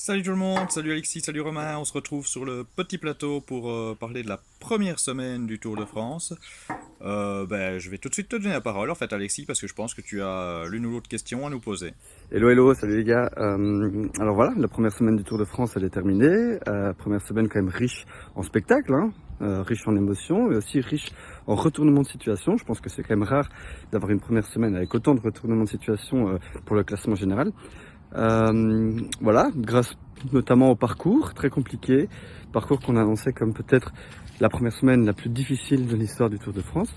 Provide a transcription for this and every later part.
Salut tout le monde, salut Alexis, salut Romain, on se retrouve sur le petit plateau pour parler de la première semaine du Tour de France. Je vais tout de suite te donner la parole en fait Alexis parce que je pense que tu as l'une ou l'autre question à nous poser. Hello, hello, salut les gars. Alors voilà, la première semaine du Tour de France, elle est terminée. Première semaine quand même riche en spectacles, riche en émotions, mais aussi riche en retournement de situation. Je pense que c'est quand même rare d'avoir une première semaine avec autant de retournements de situation pour le classement général. Voilà, grâce notamment au parcours, très compliqué, parcours qu'on annonçait comme peut-être la première semaine la plus difficile de l'histoire du Tour de France.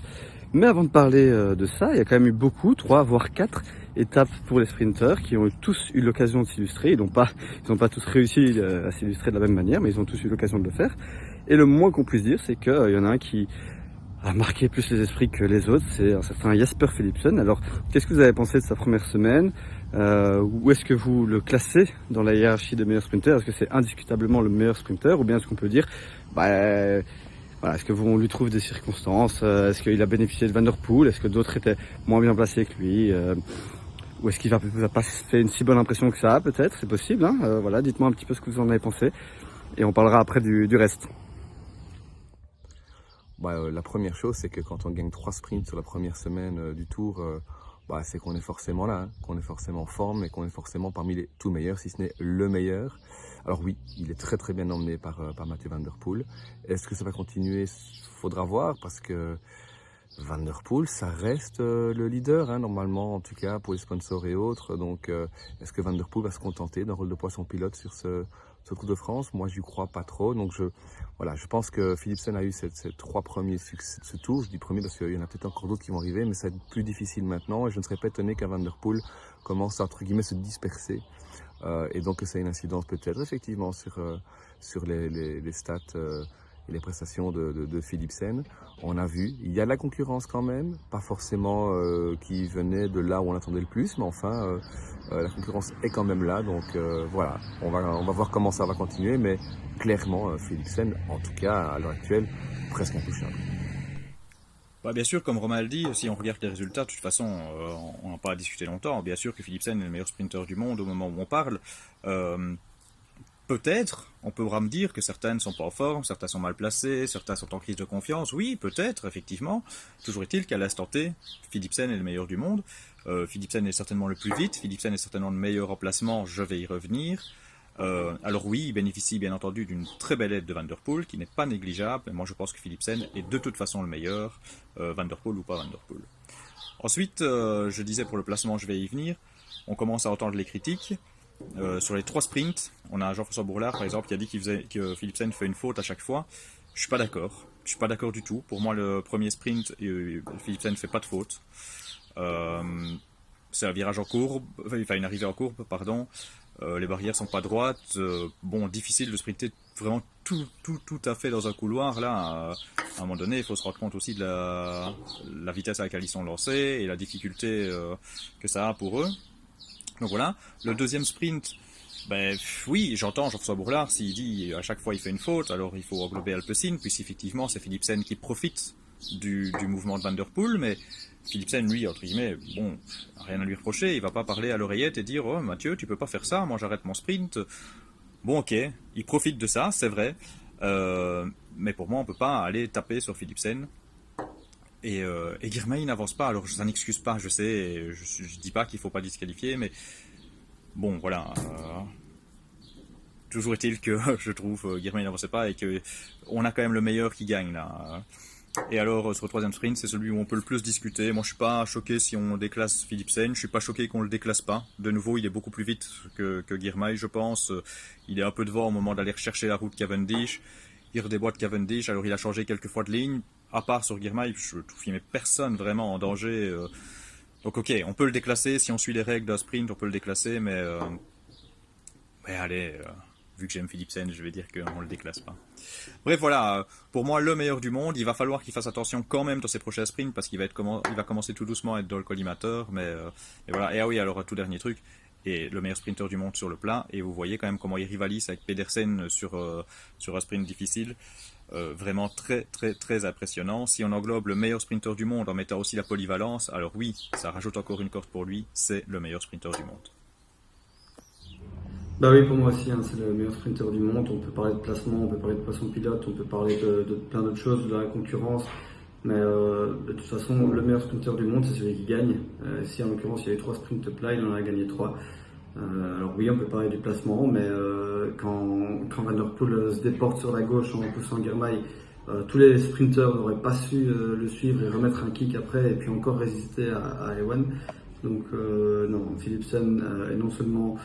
Mais avant de parler de ça, il y a quand même eu beaucoup, 3 voire 4 étapes pour les sprinteurs qui ont tous eu l'occasion de s'illustrer. Ils n'ont pas tous réussi à s'illustrer de la même manière, mais ils ont tous eu l'occasion de le faire. Et le moins qu'on puisse dire, c'est qu'il y en a un qui a marqué plus les esprits que les autres, c'est un certain Jasper Philipsen. Alors, qu'est-ce que vous avez pensé de sa première semaine? Où est-ce que vous le classez dans la hiérarchie des meilleurs sprinteurs? Est-ce que c'est indiscutablement le meilleur sprinter? Ou bien est-ce qu'on peut dire, voilà, est-ce que on lui trouve des circonstances? Est-ce qu'il a bénéficié de Van Der Poel? Est-ce que d'autres étaient moins bien placés que lui? Ou est-ce qu'il vous a pas fait une si bonne impression que ça? Peut-être, c'est possible. Voilà, dites-moi un petit peu ce que vous en avez pensé. Et on parlera après du reste. La première chose, c'est que quand on gagne 3 sprints sur la première semaine du Tour, c'est qu'on est forcément là, qu'on est forcément en forme et qu'on est forcément parmi les tout meilleurs, si ce n'est le meilleur. Alors oui, il est très très bien emmené par Mathieu Van Der Poel. Est-ce que ça va continuer? Faudra voir, parce que Van Der Poel, ça reste le leader, normalement, en tout cas pour les sponsors et autres. Donc, est-ce que Van Der Poel va se contenter d'un rôle de poisson pilote sur ce Tour de France? Moi, j'y crois pas trop. Donc, je pense que Philipsen a eu ces 3 premiers succès de ce Tour. Je dis premier parce qu'il y en a peut-être encore d'autres qui vont arriver, mais ça va être plus difficile maintenant. Et je ne serais pas étonné qu'un Van Der Poel commence à, entre guillemets, se disperser. Et donc, que ça ait une incidence peut-être effectivement sur les stats et les prestations de Philipsen. On a vu, il y a de la concurrence quand même, pas forcément qui venait de là où on attendait le plus, mais enfin, la concurrence est quand même là, donc voilà, on va voir comment ça va continuer, mais clairement, Philipsen, en tout cas à l'heure actuelle, presque intouchable. Bien sûr, comme Romain le dit, si on regarde les résultats, de toute façon, on n'a pas à discuter longtemps. Bien sûr que Philipsen est le meilleur sprinter du monde au moment où on parle. Peut-être, on pourra me dire que certains ne sont pas en forme, certains sont mal placés, certains sont en crise de confiance. Oui, peut-être, effectivement. Toujours est-il qu'à l'instant T, Philipsen est le meilleur du monde. Philipsen est certainement le plus vite. Philipsen est certainement le meilleur emplacement. Je vais y revenir. Alors oui, il bénéficie bien entendu d'une très belle aide de Van Der Poel, qui n'est pas négligeable. Mais moi, je pense que Philipsen est de toute façon le meilleur, Van Der Poel ou pas Van Der Poel. Ensuite, je disais pour le placement, je vais y venir. On commence à entendre les critiques. Sur les 3 sprints, on a Jean-François Bourlard par exemple qui a dit que Philipsen fait une faute à chaque fois. Je suis pas d'accord. Je suis pas d'accord du tout. Pour moi, le premier sprint, Philipsen ne fait pas de faute. C'est un virage en courbe, enfin une arrivée en courbe, pardon. Les barrières sont pas droites. Difficile de sprinter vraiment tout à fait dans un couloir. Là, à un moment donné, il faut se rendre compte aussi de la vitesse à laquelle ils sont lancés et la difficulté que ça a pour eux. Donc voilà, le deuxième sprint, oui, j'entends Jean-François Bourlard, s'il dit à chaque fois il fait une faute, alors il faut englober Alpecin, puisqu'effectivement c'est Philipsen qui profite du mouvement de Van Der Poel, mais Philipsen, lui, entre guillemets, rien à lui reprocher, il va pas parler à l'oreillette et dire « Oh Mathieu, tu peux pas faire ça, moi j'arrête mon sprint ». Bon ok, il profite de ça, c'est vrai, mais pour moi on peut pas aller taper sur Philipsen. Et Girmay n'avance pas, alors ça n'excuse pas, je sais, je dis pas qu'il faut pas disqualifier, mais bon voilà. Toujours est-il que je trouve Girmay n'avançait pas et que on a quand même le meilleur qui gagne là. Et alors sur le troisième sprint, c'est celui où on peut le plus discuter. Moi je suis pas choqué si on déclasse Philipsen, je suis pas choqué qu'on le déclasse pas. De nouveau, il est beaucoup plus vite que Girmay, je pense. Il est un peu devant au moment d'aller chercher la route Cavendish. Il redéboîte Cavendish, alors il a changé quelques fois de ligne. À part sur Girmay, je trouve qu'il met personne vraiment en danger. Donc ok, on peut le déclasser, si on suit les règles d'un sprint, on peut le déclasser, mais allez, vu que j'aime Philipsen, je vais dire qu'on le déclasse pas. Bref, voilà, pour moi, le meilleur du monde. Il va falloir qu'il fasse attention quand même dans ses prochains sprints, parce qu'il va commencer tout doucement à être dans le collimateur, mais voilà. Et ah oui, alors tout dernier truc, et le meilleur sprinter du monde sur le plat, et vous voyez quand même comment il rivalise avec Pedersen sur un sprint difficile. Vraiment très très très impressionnant. Si on englobe le meilleur sprinter du monde en mettant aussi la polyvalence, alors oui, ça rajoute encore une corde pour lui, c'est le meilleur sprinter du monde. Bah oui, pour moi aussi, hein, c'est le meilleur sprinter du monde. On peut parler de placement, on peut parler de poisson pilote, on peut parler de plein d'autres choses, de la concurrence. Mais de toute façon, le meilleur sprinter du monde, c'est celui qui gagne. Si en l'occurrence il y a eu 3 sprints top là, il en a gagné 3. Alors oui, on peut parler du placement, mais quand Van Der Poel se déporte sur la gauche en poussant Girmay, tous les sprinters n'auraient pas su le suivre et remettre un kick après et puis encore résister à Ewan. Donc non, Philipsen est non seulement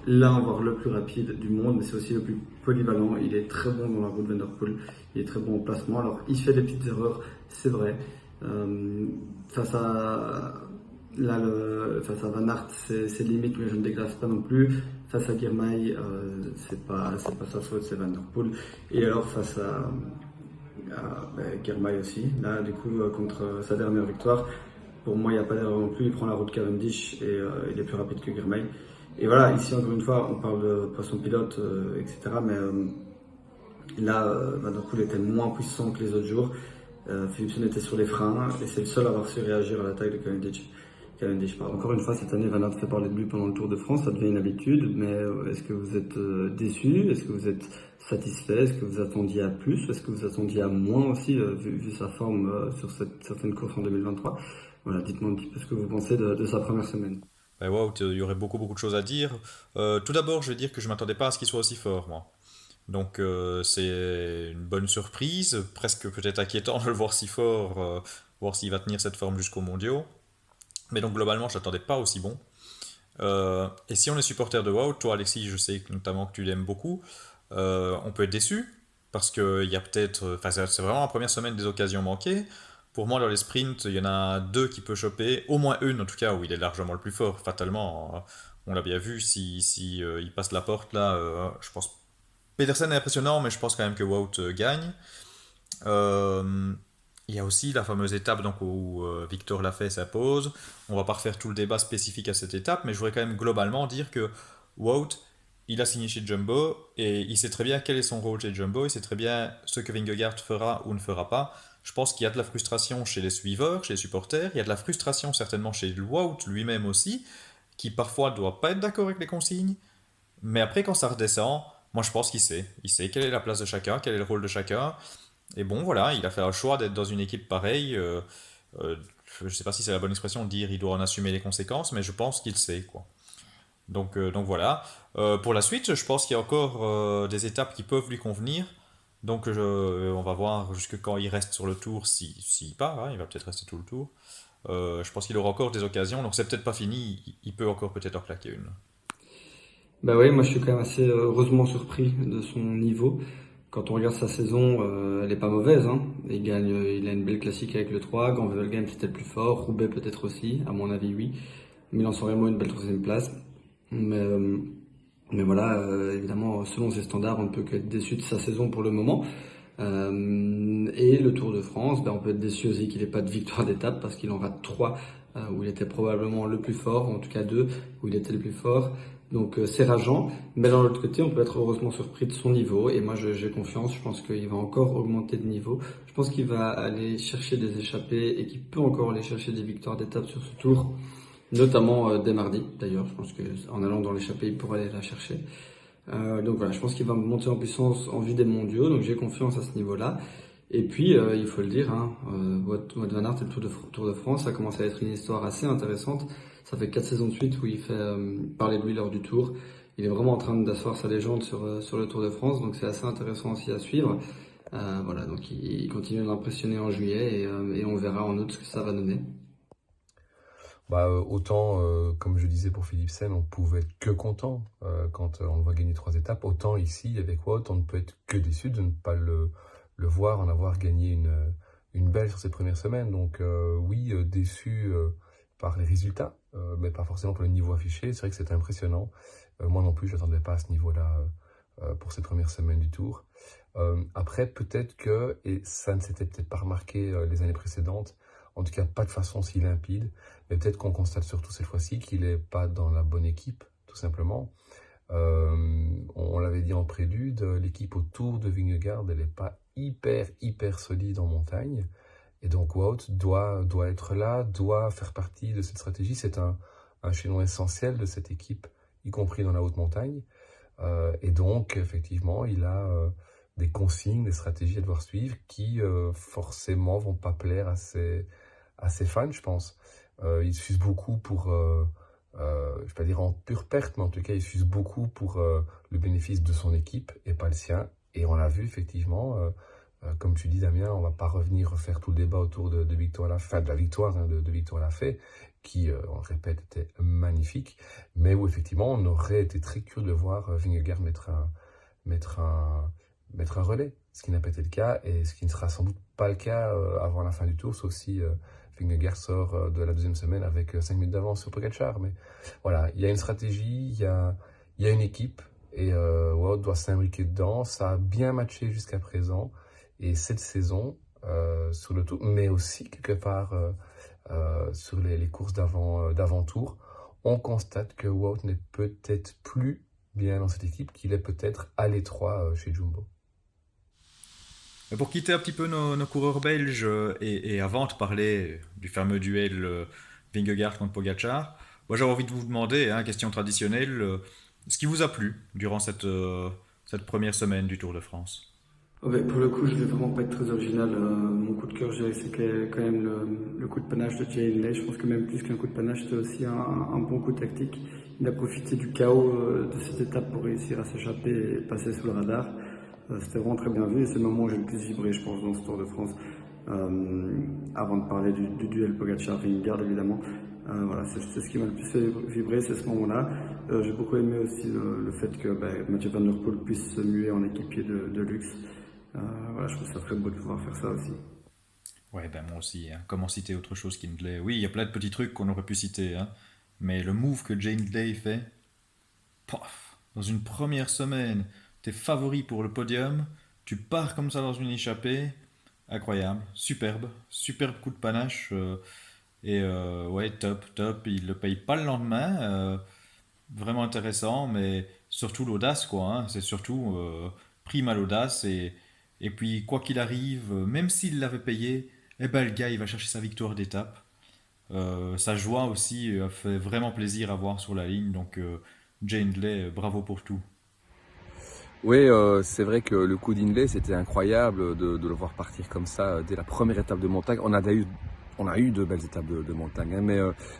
l'un, voire le plus rapide du monde, mais c'est aussi le plus polyvalent. Il est très bon dans la route de Van Der Poel, il est très bon au placement. Alors il fait des petites erreurs, c'est vrai. Face à face à Van Aert, c'est limite, mais je ne déglace pas non plus. Face à Girmay, c'est pas sa faute, c'est Van Der Poel. Et alors face à Girmay aussi, là du coup contre sa dernière victoire, pour moi il n'y a pas d'erreur non plus, il prend la route Cavendish et il est plus rapide que Girmay. Et voilà, ici encore une fois, on parle de poisson pilote, etc. Mais là, Van Der Poel était moins puissant que les autres jours. Philipsen était sur les freins et c'est le seul à avoir su réagir à l'attaque de Cavendish. Encore une fois, cette année, Van Aert fait parler de lui pendant le Tour de France, ça devient une habitude, mais est-ce que vous êtes déçu? Est-ce que vous êtes satisfait? Est-ce que vous attendiez à plus? Est-ce que vous attendiez à moins aussi, vu sa forme sur certaines courses en 2023? Voilà, dites-moi un petit peu ce que vous pensez de sa première semaine. Ben, wow, il y aurait beaucoup de choses à dire. Tout d'abord, je vais dire que je m'attendais pas à ce qu'il soit aussi fort, moi. Donc c'est une bonne surprise, presque peut-être inquiétant de le voir si fort, voir s'il va tenir cette forme jusqu'aux mondiaux. Mais donc globalement, je l'attendais pas aussi bon. Et si on est supporter de WoW, toi Alexis, je sais notamment que tu l'aimes beaucoup, on peut être déçu parce qu'il y a peut-être, enfin c'est vraiment la première semaine des occasions manquées. Pour moi, dans les sprints, il y en a deux qui peut choper, au moins une en tout cas où il est largement le plus fort. Fatalement, on l'a bien vu. Si il passe la porte là, je pense Pedersen est impressionnant, mais je pense quand même que Wout gagne. Euh, il y a aussi la fameuse étape donc, où Victor Lafay s'impose. On va pas refaire tout le débat spécifique à cette étape, mais je voudrais quand même globalement dire que Wout, il a signé chez Jumbo et il sait très bien quel est son rôle chez Jumbo, il sait très bien ce que Vingegaard fera ou ne fera pas. Je pense qu'il y a de la frustration chez les suiveurs, chez les supporters, il y a de la frustration certainement chez Wout lui-même aussi, qui parfois ne doit pas être d'accord avec les consignes, mais après quand ça redescend, moi je pense qu'il sait. Il sait quelle est la place de chacun, quel est le rôle de chacun. Et bon, voilà, il a fait un choix d'être dans une équipe pareille. Euh, je ne sais pas si c'est la bonne expression de dire il doit en assumer les conséquences, mais je pense qu'il sait, quoi. Donc voilà. Pour la suite, je pense qu'il y a encore des étapes qui peuvent lui convenir. Donc on va voir jusque quand il reste sur le tour, s'il part, hein, il va peut-être rester tout le tour. Je pense qu'il aura encore des occasions, donc c'est peut-être pas fini, il peut encore peut-être en claquer une. Bah oui, moi je suis quand même assez heureusement surpris de son niveau. Quand on regarde sa saison, elle est pas mauvaise, hein. Il a une belle classique avec le 3, Grand-Wevelgem c'était le plus fort, Roubaix peut-être aussi, à mon avis oui. Milan-San Remo une belle troisième place. Mais, euh, mais voilà, évidemment, selon ses standards, on ne peut qu'être déçu de sa saison pour le moment. Et le Tour de France, ben, on peut être déçu aussi qu'il n'ait pas de victoire d'étape parce qu'il en rate 3 où il était probablement le plus fort, en tout cas 2 où il était le plus fort. Donc c'est rageant, mais d'un autre côté, on peut être heureusement surpris de son niveau. Et moi, j'ai confiance. Je pense qu'il va encore augmenter de niveau. Je pense qu'il va aller chercher des échappées et qu'il peut encore aller chercher des victoires d'étape sur ce tour, notamment dès mardi. D'ailleurs, je pense qu'en allant dans l'échappée, il pourra aller la chercher. Donc voilà, je pense qu'il va monter en puissance en vue des mondiaux. Donc j'ai confiance à ce niveau-là. Et puis, il faut le dire, hein, Wout van Aert et le Tour de France, ça commence à être une histoire assez intéressante. Ça fait 4 saisons de suite où il fait parler de lui lors du Tour. Il est vraiment en train d'asseoir sa légende sur le Tour de France, donc c'est assez intéressant aussi à suivre. Voilà, donc il continue d'impressionner en juillet et on verra en août ce que ça va donner. Autant, comme je disais pour Philipsen, on pouvait être que content quand on le voit gagner 3 étapes. Autant ici, avec Wout, on ne peut être que déçu de ne pas le voir en avoir gagné une belle sur ses premières semaines. Donc oui, déçu par les résultats, mais pas forcément pour le niveau affiché. C'est vrai que c'était impressionnant. Moi non plus, je n'attendais pas à ce niveau-là pour ces premières semaines du Tour. Après, peut-être que, et ça ne s'était peut-être pas remarqué les années précédentes, en tout cas pas de façon si limpide, mais peut-être qu'on constate surtout cette fois-ci qu'il n'est pas dans la bonne équipe, tout simplement. On l'avait dit en prélude, l'équipe autour de Vingegaard, elle n'est pas hyper solide en montagne. Et donc Wout doit être là, doit faire partie de cette stratégie. C'est un chaînon essentiel de cette équipe, y compris dans la haute montagne. Et donc, effectivement, il a des consignes, des stratégies à devoir suivre qui forcément vont pas plaire à ses fans, je pense. Il s'use beaucoup pour, je vais pas dire en pure perte, mais en tout cas, il s'use beaucoup pour le bénéfice de son équipe et pas le sien. Et on l'a vu effectivement, comme tu dis Damien, on va pas revenir refaire tout le débat autour de Victor Lafay, enfin de la victoire de Victor Lafay, qui, on le répète, était magnifique, mais où effectivement on aurait été très curieux de voir Vingegaard mettre un, mettre un relais, ce qui n'a pas été le cas et ce qui ne sera sans doute pas le cas avant la fin du tour, sauf si Vingegaard sort de la deuxième semaine avec 5 minutes d'avance sur Pogacar. Mais voilà, il y a une stratégie, il y a une équipe et Wout doit s'imbriquer dedans. Ça a bien matché jusqu'à présent et cette saison sur le tour, mais aussi quelque part sur les courses d'avant-tour, on constate que Wout n'est peut-être plus bien dans cette équipe qu'il est peut-être à l'étroit chez Jumbo. Et pour quitter un petit peu nos coureurs belges et avant de parler du fameux duel Vingegaard contre Pogacar, moi j'avais envie de vous demander, hein, question traditionnelle, ce qui vous a plu durant cette première semaine du Tour de France. Oh ben, pour le coup, je vais vraiment pas être très original. Mon coup de cœur, je dirais que c'est quand même le coup de panache de Jay Hindley. Je pense que même plus qu'un coup de panache, c'était aussi un bon coup tactique. Il a profité du chaos de cette étape pour réussir à s'échapper et passer sous le radar. C'était vraiment très bien vu et c'est le moment où j'ai le plus vibré, je pense, dans ce Tour de France. Avant de parler du duel Pogacar-Vingegaard, évidemment. Voilà, c'est ce qui m'a le plus fait vibrer, c'est ce moment-là. J'ai beaucoup aimé aussi le fait que Mathieu Van Der Poel puisse se muer en équipier de luxe. Voilà, je trouve ça très beau de pouvoir faire ça aussi. Ouais, ben moi aussi, hein. Comment citer autre chose qu'Hindley? Oui, il y a plein de petits trucs qu'on aurait pu citer, hein. Mais le move que Jay Hindley fait, paf, dans une première semaine, t'es favori pour le podium, tu pars comme ça dans une échappée, incroyable, superbe, superbe coup de panache, ouais, top, top, il le paye pas le lendemain, vraiment intéressant, mais surtout l'audace, quoi, hein. C'est surtout prime à l'audace, et puis quoi qu'il arrive, même s'il l'avait payé, eh ben le gars il va chercher sa victoire d'étape. Sa joie aussi fait vraiment plaisir à voir sur la ligne, donc Jay Hindley, bravo pour tout. Oui, c'est vrai que le coup d'Inlay, c'était incroyable de le voir partir comme ça dès la première étape de montagne. On a eu de belles étapes de montagne, hein, mais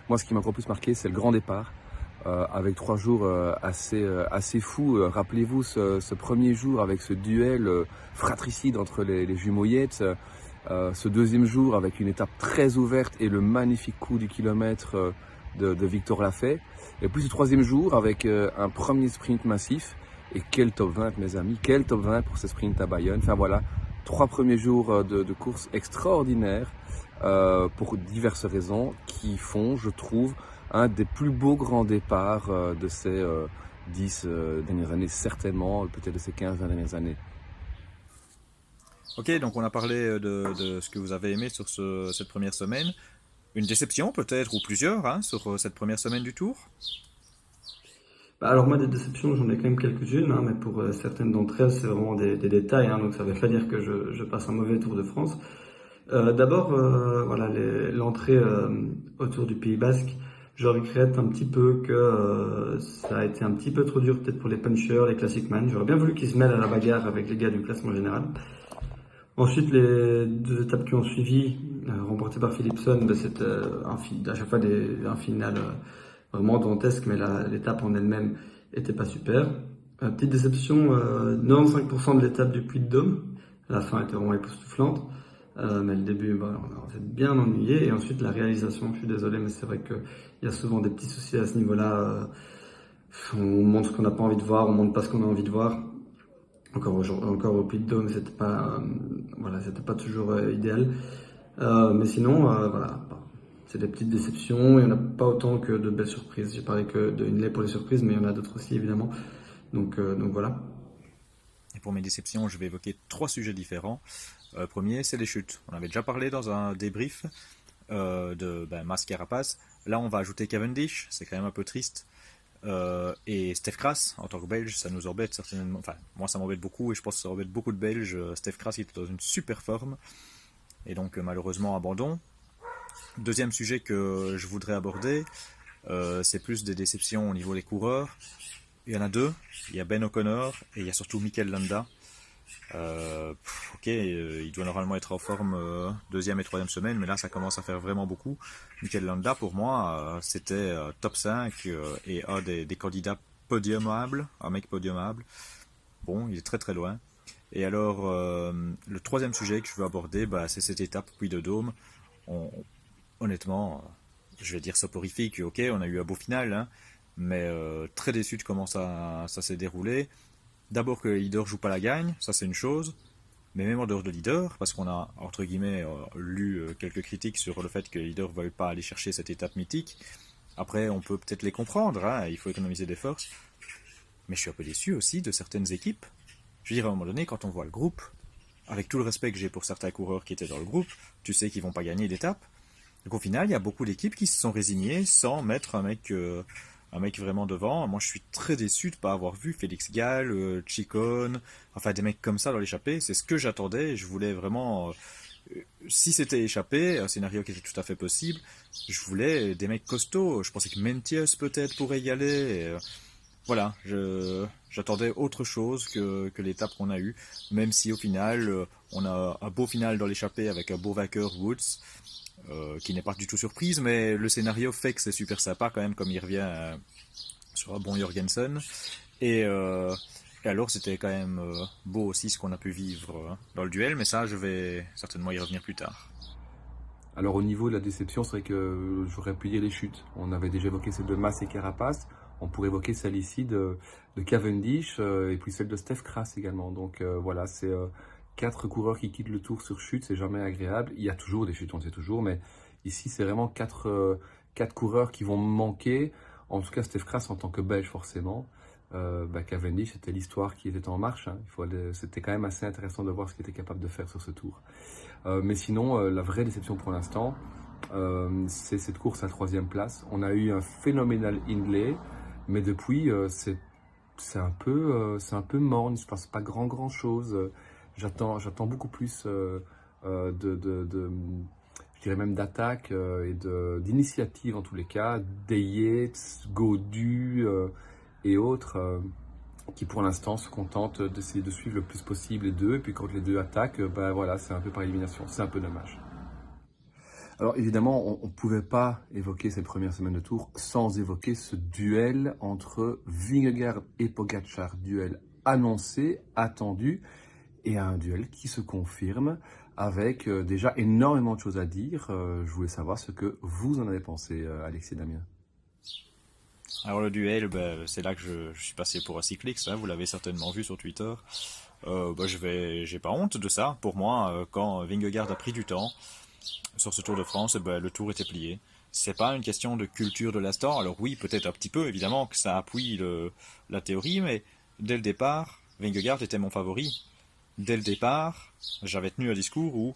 moi, ce qui m'a encore plus marqué, c'est le grand départ, avec 3 jours assez fous. Rappelez-vous ce premier jour avec ce duel fratricide entre les jumeaux Yates, ce deuxième jour avec une étape très ouverte et le magnifique coup du kilomètre de Victor Lafay. Et puis ce troisième jour avec un premier sprint massif. Et quel top 20, mes amis, quel top 20 pour ce sprint à Bayonne. Enfin voilà, 3 premiers jours de course extraordinaires pour diverses raisons qui font, je trouve, un des plus beaux grands départs de ces 10 dernières années, certainement, peut-être de ces 15-20 dernières années. Ok, donc on a parlé de ce que vous avez aimé sur cette première semaine. Une déception peut-être, ou plusieurs, hein, sur cette première semaine du Tour? Alors moi, des déceptions, j'en ai quand même quelques-unes, hein, mais pour certaines d'entre elles, c'est vraiment des détails, hein, donc ça ne veut pas dire que je passe un mauvais Tour de France. D'abord, voilà, l'entrée au Tour du Pays Basque, je regrette un petit peu que ça a été un petit peu trop dur peut-être pour les punchers, les classic man. J'aurais bien voulu qu'ils se mêlent à la bagarre avec les gars du classement général. Ensuite, les deux étapes qui ont suivi, remportées par Philipsen, c'était à chaque fois un final vraiment dantesque, mais l'étape en elle-même était pas super. Petite déception, 95% de l'étape du Puy-de-Dôme. La fin était vraiment époustouflante. Mais le début, on s'est bien ennuyé. Et ensuite, la réalisation, je suis désolé, mais c'est vrai qu'il y a souvent des petits soucis à ce niveau-là. On montre ce qu'on n'a pas envie de voir, on montre pas ce qu'on a envie de voir. Encore au Puy-de-Dôme, c'était pas toujours idéal. Mais sinon, voilà, c'est des petites déceptions. Il n'y en a pas autant que de belles surprises. J'ai parlé que de Hindley pour les surprises, mais il y en a d'autres aussi, évidemment. Donc voilà. Et pour mes déceptions, je vais évoquer 3 sujets différents. Premier, c'est les chutes. On avait déjà parlé dans un débrief de Mas Carapace. Là, on va ajouter Cavendish, c'est quand même un peu triste. Et Stef Kras, en tant que Belge, ça nous embête certainement. Enfin, moi, ça m'embête beaucoup et je pense que ça embête beaucoup de Belges. Stef Kras, il était dans une super forme. Et donc, malheureusement, abandon. Deuxième sujet que je voudrais aborder, c'est plus des déceptions au niveau des coureurs. il y en a deux. Il y a Ben O'Connor et il y a surtout Mikel Landa. Il doit normalement être en forme deuxième et troisième semaine, mais là ça commence à faire vraiment beaucoup. Mikel Landa, pour moi, c'était top 5 et un des candidats podiumables, un mec podiumable. Bon, il est très très loin. Et alors, le troisième sujet que je veux aborder, c'est cette étape Puy de Dôme. Honnêtement, je vais dire soporifique, ok, on a eu un beau final, hein, mais très déçu de comment ça s'est déroulé. D'abord que le leader joue pas la gagne, ça c'est une chose, mais même en dehors de leader, parce qu'on a entre guillemets lu quelques critiques sur le fait que les leaders ne veulent pas aller chercher cette étape mythique. Après, on peut peut-être les comprendre, hein, il faut économiser des forces, mais je suis un peu déçu aussi de certaines équipes. Je veux dire, à un moment donné, quand on voit le groupe, avec tout le respect que j'ai pour certains coureurs qui étaient dans le groupe, tu sais qu'ils vont pas gagner d'étape. Donc au final, il y a beaucoup d'équipes qui se sont résignées sans mettre un mec vraiment devant. Moi, je suis très déçu de ne pas avoir vu Félix Gall, Chicone, enfin des mecs comme ça dans l'échappée. C'est ce que j'attendais. Je voulais vraiment, si c'était échappé, un scénario qui était tout à fait possible, je voulais des mecs costauds. Je pensais que Mentius peut-être pourrait y aller. Voilà, j'attendais autre chose que l'étape qu'on a eue, même si au final, on a un beau final dans l'échappée avec un beau vainqueur Woods, qui n'est pas du tout surprise, mais le scénario fait que c'est super sympa quand même, comme il revient sur un bon Jorgensen. Et alors c'était quand même beau aussi ce qu'on a pu vivre dans le duel, mais ça je vais certainement y revenir plus tard. Alors au niveau de la déception, c'est vrai que j'aurais pu dire les chutes. On avait déjà évoqué celle de Mas et Carapace. On pourrait évoquer celle ici de Cavendish et puis celle de Steph Kras également. Donc voilà, c'est 4 coureurs qui quittent le tour sur chute, c'est jamais agréable. Il y a toujours des chutes, on le sait toujours, mais ici c'est vraiment 4 coureurs qui vont manquer. En tout cas, Steph Kras en tant que Belge forcément. Cavendish, c'était l'histoire qui était en marche. Hein. C'était quand même assez intéressant de voir ce qu'il était capable de faire sur ce tour. Mais sinon, la vraie déception pour l'instant, c'est cette course à 3e place. On a eu un phénoménal Hindley, mais depuis, c'est un peu morne. Il ne se passe pas grand chose. J'attends beaucoup plus je dirais même d'attaque et d'initiative en tous les cas. Des Yates, Gaudu et autres qui pour l'instant se contentent d'essayer de suivre le plus possible les deux. Et puis quand les deux attaquent, voilà, c'est un peu par élimination. C'est un peu dommage. Alors évidemment, on ne pouvait pas évoquer cette première semaine de Tour sans évoquer ce duel entre Vingegaard et Pogačar, duel annoncé, attendu, et un duel qui se confirme avec déjà énormément de choses à dire. Je voulais savoir ce que vous en avez pensé, Alexis et Damien. Alors le duel, c'est là que je suis passé pour un cycliste, hein, vous l'avez certainement vu sur Twitter. J'ai pas honte de ça. Pour moi, quand Vingegaard a pris du temps sur ce Tour de France, le tour était plié. C'est pas une question de culture de l'instant. Alors oui, peut-être un petit peu, évidemment, que ça appuie la théorie, mais dès le départ, Vingegaard était mon favori. Dès le départ, j'avais tenu un discours où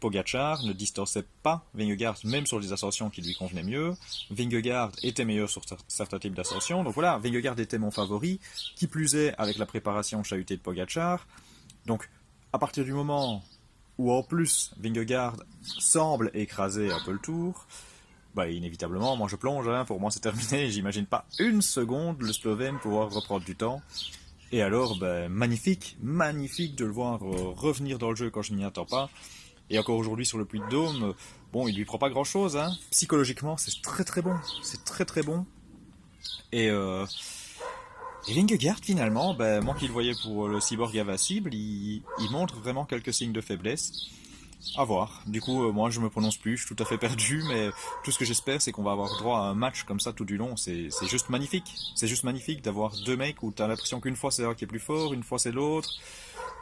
Pogačar ne distançait pas Vingegaard, même sur les ascensions qui lui convenaient mieux. Vingegaard était meilleur sur certains types d'ascensions. Donc voilà, Vingegaard était mon favori, qui plus est avec la préparation chahutée de Pogačar. Donc, à partir du moment où en plus Vingegaard semble écraser un peu le tour, inévitablement, moi je plonge, hein, pour moi c'est terminé, j'imagine pas une seconde le Slovène pouvoir reprendre du temps. Et alors, magnifique de le voir revenir dans le jeu quand je n'y attends pas. Et encore aujourd'hui sur le Puy de Dôme, il lui prend pas grand chose, hein. Psychologiquement c'est très bon. Et Vingegaard finalement, moi qui le voyais pour le cyborg invincible, il montre vraiment quelques signes de faiblesse. À voir. Du coup, moi je me prononce plus, je suis tout à fait perdu, mais tout ce que j'espère c'est qu'on va avoir droit à un match comme ça tout du long. C'est juste magnifique. C'est juste magnifique d'avoir deux mecs où t'as l'impression qu'une fois c'est l'un qui est plus fort, une fois c'est l'autre,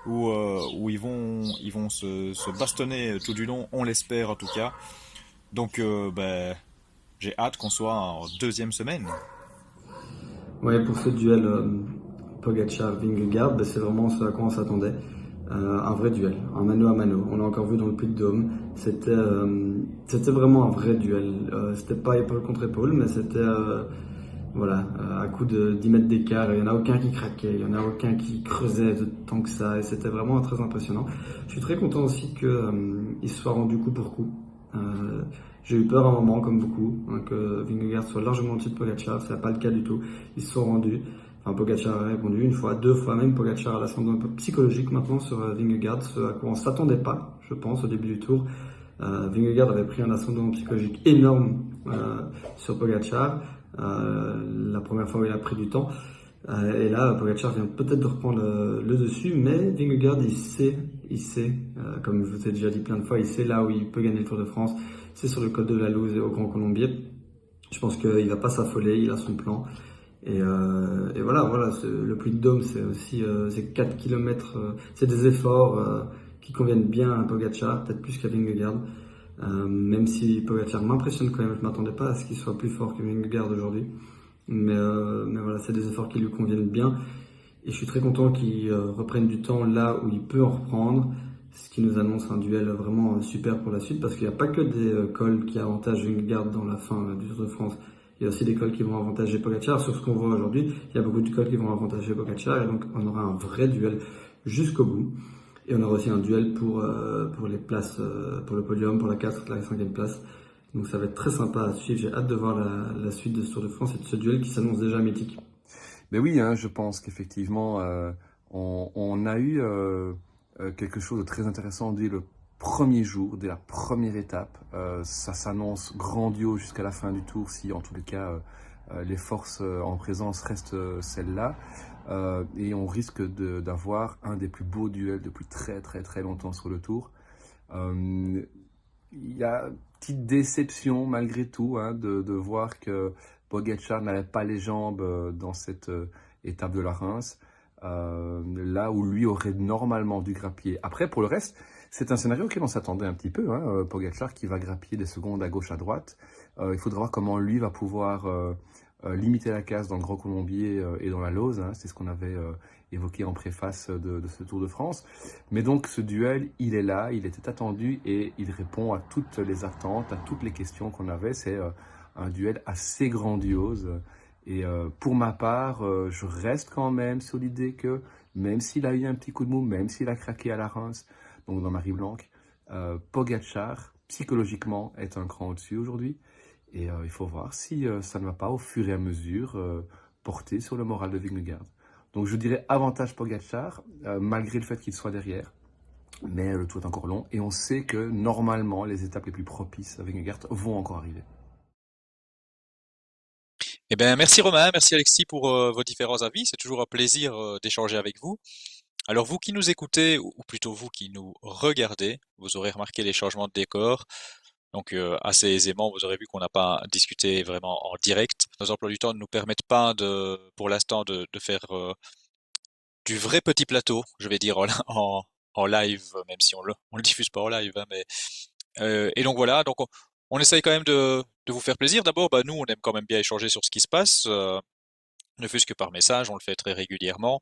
où ils vont se bastonner tout du long, on l'espère en tout cas. Donc j'ai hâte qu'on soit en deuxième semaine. Ouais, pour ce duel Pogačar-Vingegaard, c'est vraiment ce à quoi on s'attendait. Un vrai duel, un mano à mano. On l'a encore vu dans le Puy de Dôme. C'était vraiment un vrai duel. C'était pas épaule contre épaule, mais c'était à coup de 10 mètres d'écart. Il n'y en a aucun qui craquait, il n'y en a aucun qui creusait tant que ça. Et c'était vraiment très impressionnant. Je suis très content aussi qu'il se soit rendu coup pour coup. J'ai eu peur à un moment, comme beaucoup, que Vingegaard soit largement au-dessus de Pogačar. Ce n'est pas le cas du tout. Ils se sont rendus. Enfin, Pogacar a répondu une fois, deux fois même. Pogacar a l'ascendant un peu psychologique maintenant sur Vingegaard, ce à quoi on s'attendait pas, je pense, au début du tour. Vingegaard avait pris un ascendant psychologique énorme sur Pogacar la première fois où il a pris du temps. Et là, Pogacar vient peut-être de reprendre le dessus, mais Vingegaard, il sait, comme je vous ai déjà dit plein de fois, il sait là où il peut gagner le Tour de France. C'est sur le col de la Louse et au Grand Colombier. Je pense qu'il va pas s'affoler, il a son plan. Et voilà, le Puy de Dôme, c'est aussi c'est 4 km, c'est des efforts qui conviennent bien à Pogacar, peut-être plus qu'à Vingegaard. Même si Pogacar m'impressionne quand même, je m'attendais pas à ce qu'il soit plus fort que Vingegaard aujourd'hui. Mais voilà, c'est des efforts qui lui conviennent bien. Et je suis très content qu'il reprenne du temps là où il peut en reprendre, ce qui nous annonce un duel vraiment super pour la suite, parce qu'il n'y a pas que des cols qui avantagent Vingegaard dans la fin du Tour de France. Il y a aussi des cols qui vont avantager Pogacar. Sur ce qu'on voit aujourd'hui, il y a beaucoup de cols qui vont avantager Pogacar, et donc on aura un vrai duel jusqu'au bout. Et on aura aussi un duel pour les places, pour le podium, pour la 4, la 5e place. Donc ça va être très sympa à suivre. J'ai hâte de voir la suite de ce Tour de France et de ce duel qui s'annonce déjà mythique. Mais oui, hein, je pense qu'effectivement, on a eu quelque chose de très intéressant dès le premier jour, dès la première étape. Ça s'annonce grandiose jusqu'à la fin du tour si, en tous les cas, les forces en présence restent celles-là. Et on risque d'avoir un des plus beaux duels depuis très très très longtemps sur le tour. Il y a une petite déception malgré tout hein, de voir que Pogacar n'avait pas les jambes dans cette étape de la Reims, là où lui aurait normalement dû grappiller. Après, pour le reste, c'est un scénario auquel on s'attendait un petit peu. Hein, Pogacar qui va grappiller des secondes à gauche, à droite. Il faudra voir comment lui va pouvoir limiter la casse dans le Grand Colombier et dans la Lose. Hein, c'est ce qu'on avait évoqué en préface de ce Tour de France. Mais donc ce duel, il est là, il était attendu et il répond à toutes les attentes, à toutes les questions qu'on avait. C'est un duel assez grandiose. Et pour ma part, je reste quand même sur l'idée que même s'il a eu un petit coup de mou, même s'il a craqué à la Reims, donc dans Marie-Blanc, Pogacar, psychologiquement, est un cran au-dessus aujourd'hui. Et il faut voir si ça ne va pas, au fur et à mesure, porter sur le moral de Vingegaard. Donc je dirais avantage Pogacar, malgré le fait qu'il soit derrière. Mais le tour est encore long et on sait que normalement les étapes les plus propices à Vingegaard vont encore arriver. Eh bien, merci Romain, merci Alexis pour vos différents avis. C'est toujours un plaisir d'échanger avec vous. Alors vous qui nous écoutez, ou plutôt vous qui nous regardez, vous aurez remarqué les changements de décor. Donc assez aisément, vous aurez vu qu'on n'a pas discuté vraiment en direct. Nos emplois du temps ne nous permettent pas pour l'instant de faire du vrai petit plateau, je vais dire en live, même si on le diffuse pas en live, hein, mais et donc voilà, donc on essaye quand même de vous faire plaisir. D'abord, bah, nous on aime quand même bien échanger sur ce qui se passe, ne fût-ce que par message, on le fait très régulièrement.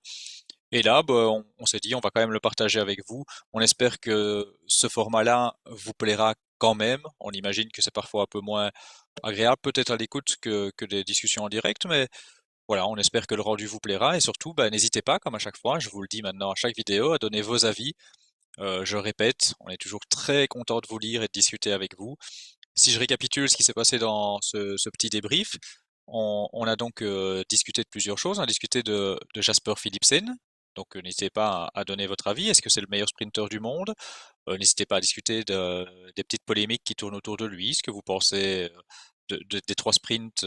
Et là, bah, on s'est dit, on va quand même le partager avec vous. On espère que ce format-là vous plaira quand même. On imagine que c'est parfois un peu moins agréable, peut-être à l'écoute que des discussions en direct, mais voilà, on espère que le rendu vous plaira. Et surtout, bah, n'hésitez pas, comme à chaque fois, je vous le dis maintenant à chaque vidéo, à donner vos avis. Je répète, on est toujours très content de vous lire et de discuter avec vous. Si je récapitule ce qui s'est passé dans ce petit débrief, on a donc discuté de plusieurs choses. On a discuté de Jasper Philipsen. Donc n'hésitez pas à donner votre avis. Est-ce que c'est le meilleur sprinter du monde? N'hésitez pas à discuter des petites polémiques qui tournent autour de lui. Ce que vous pensez des 3 sprints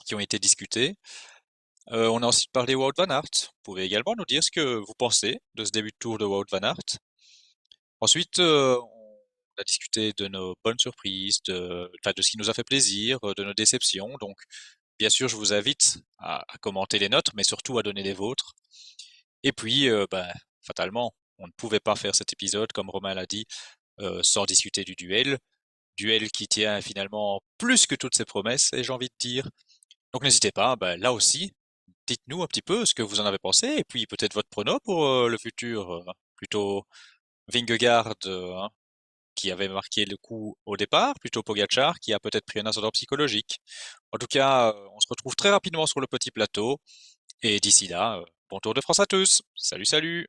qui ont été discutés. On a ensuite parlé Wout van Aert. Vous pouvez également nous dire ce que vous pensez de ce début de tour de Wout van Aert. Ensuite, on a discuté de nos bonnes surprises, enfin, de ce qui nous a fait plaisir, de nos déceptions. Donc, bien sûr, je vous invite à commenter les nôtres, mais surtout à donner les vôtres. Et puis, ben, fatalement, on ne pouvait pas faire cet épisode, comme Romain l'a dit, sans discuter du duel. Duel qui tient finalement plus que toutes ses promesses, et j'ai envie de dire. Donc n'hésitez pas, ben, là aussi, dites-nous un petit peu ce que vous en avez pensé, et puis peut-être votre prono pour le futur. Plutôt Vingegaard, hein, qui avait marqué le coup au départ, plutôt Pogacar, qui a peut-être pris un ascendant psychologique. En tout cas, on se retrouve très rapidement sur le petit plateau, et d'ici là, bon Tour de France à tous. Salut, salut!